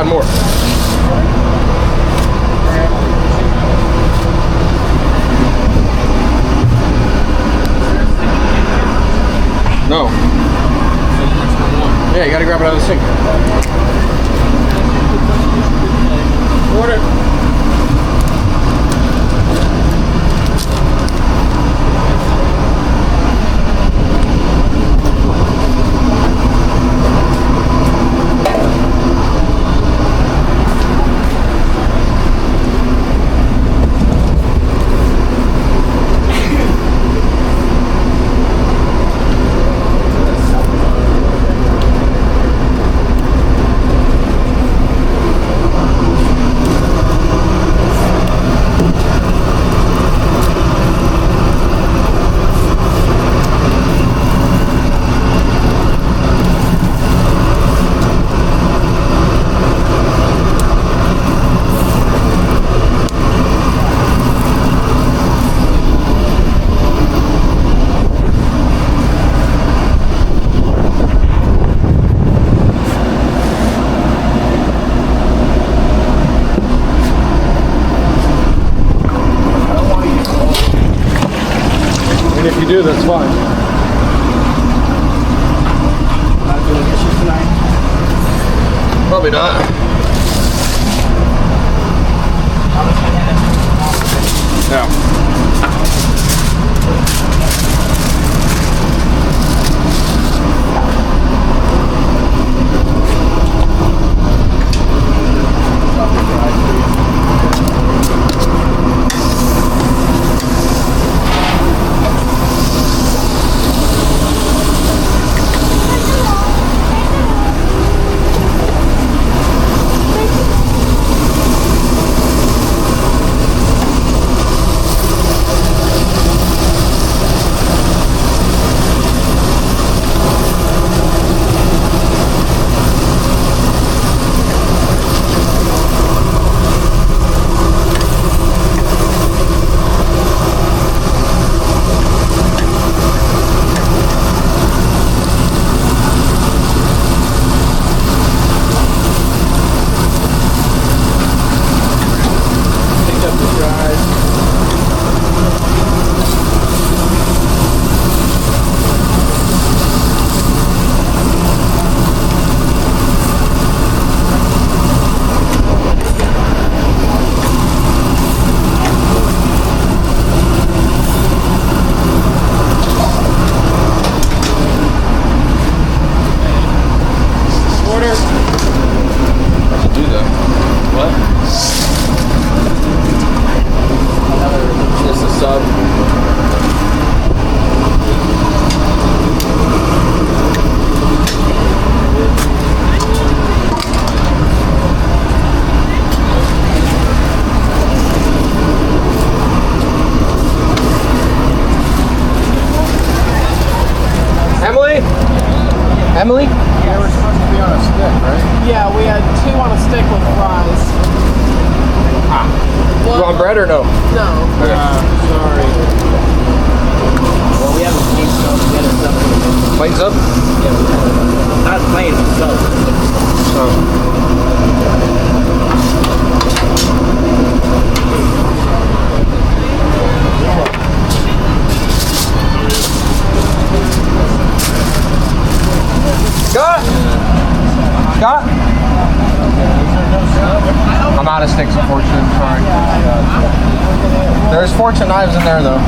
Add more. No. Yeah, you gotta grab it out of the sink. Order. And if you do, that's fine. Not doing dishes tonight? Probably not. No. Emily? Yeah, we're supposed to be on a stick, right? Yeah, we had 2 on a stick with fries. You want bread or no? No. Sorry. Well, we have a plain sub. We had a sub. Plain sub? Yeah, not plain, but sub. Scott? I'm out of sticks, unfortunately. Sorry. There's forks and knives in there, though.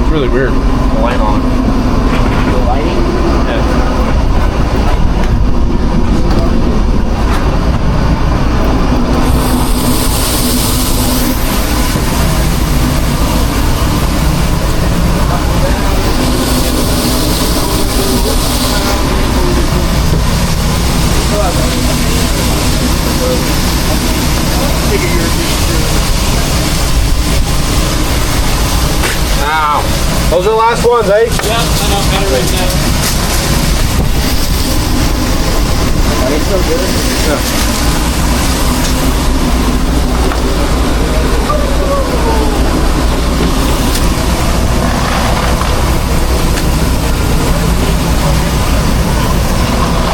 It's really weird. The light on. The lighting? Yeah. Ow. Those are the last ones, eh? Yep, I know, got it right now. Are they so good? Yeah.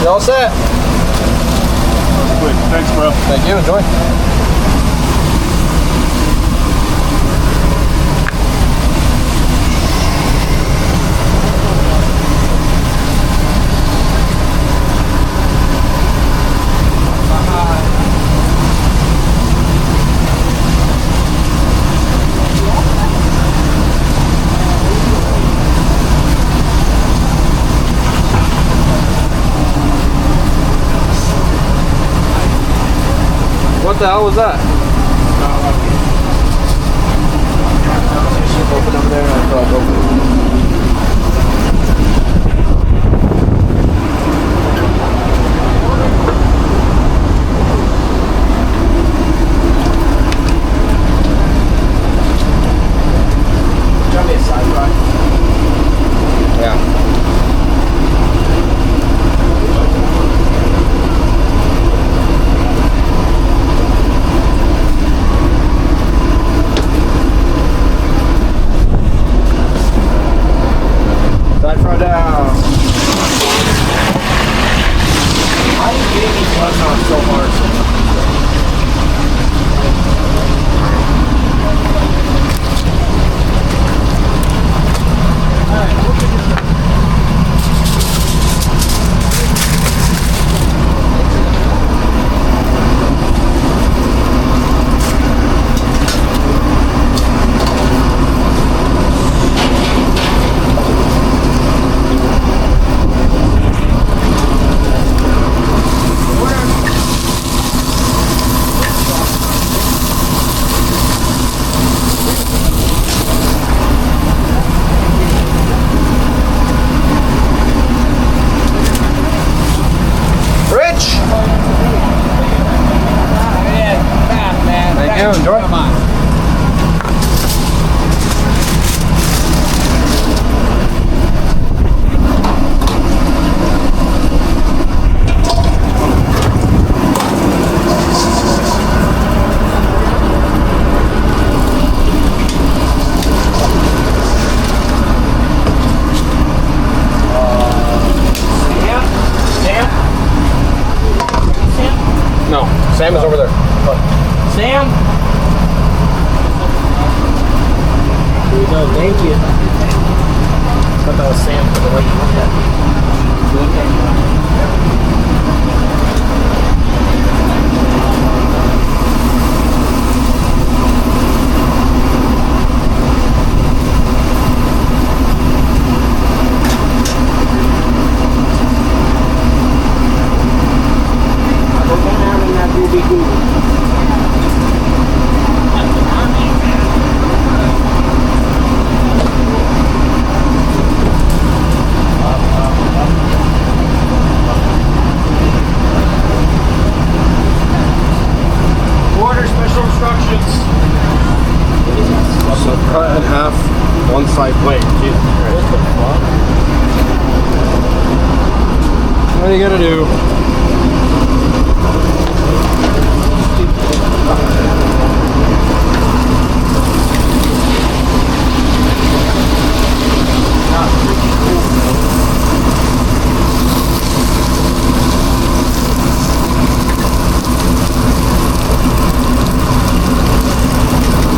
You all set? Quick, thanks, bro. Thank you. Enjoy. What the hell was that? Open over there and I'll throw it over. Drop me a side rod. Yeah. Side front down. Why are you getting these gloves on so hard? Rich! Thank you. Enjoy. Come on. Sam? No, Sam is over there. Sam? Here we go, thank you. I thought that was Sam for the way you looked at me. You looked at me. I go down and that will be good. Order special instructions. So cut in half one side plate. Jesus Christ. What the fuck? What are you gonna do?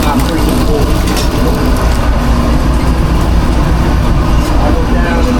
Not freaking cool. I go down and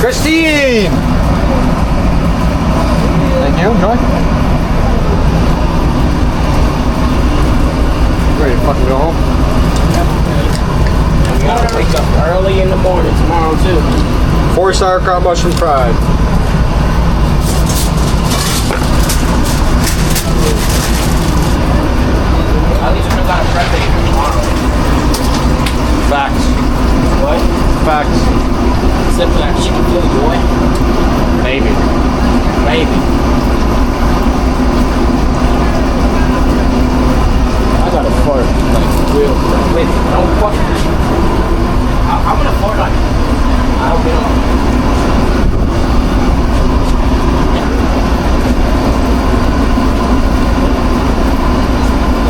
Christine! Thank you, enjoy. Ready to fucking go home? We gotta wake up early in the morning tomorrow too. 4 sauerkraut mushroom fried. At least we're gonna prep it for tomorrow. Facts. What? Facts. Except for that chicken Philly boy. Maybe. Maybe. I gotta fart like real quick. Don't fuck. I'm gonna fart on you. I'll get on.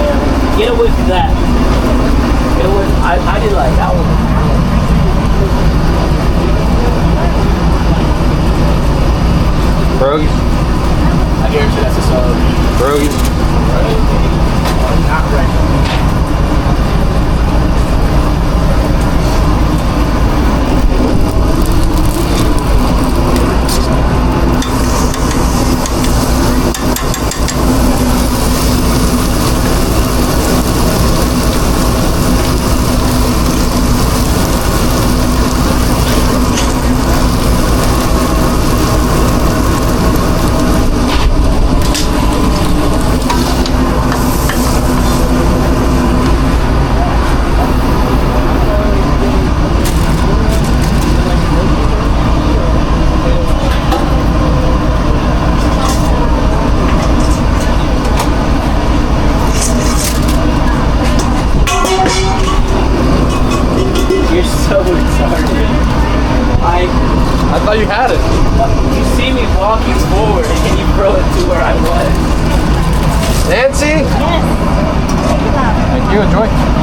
Yeah, get away from that. Get away. I did like that one. Pierogies? I guarantee that's a solid. Pierogies? I'm not ready. You're so retarded. I thought you had it. You see me walking forward and you throw it to where I was. Nancy? Yes. Thank you, enjoy.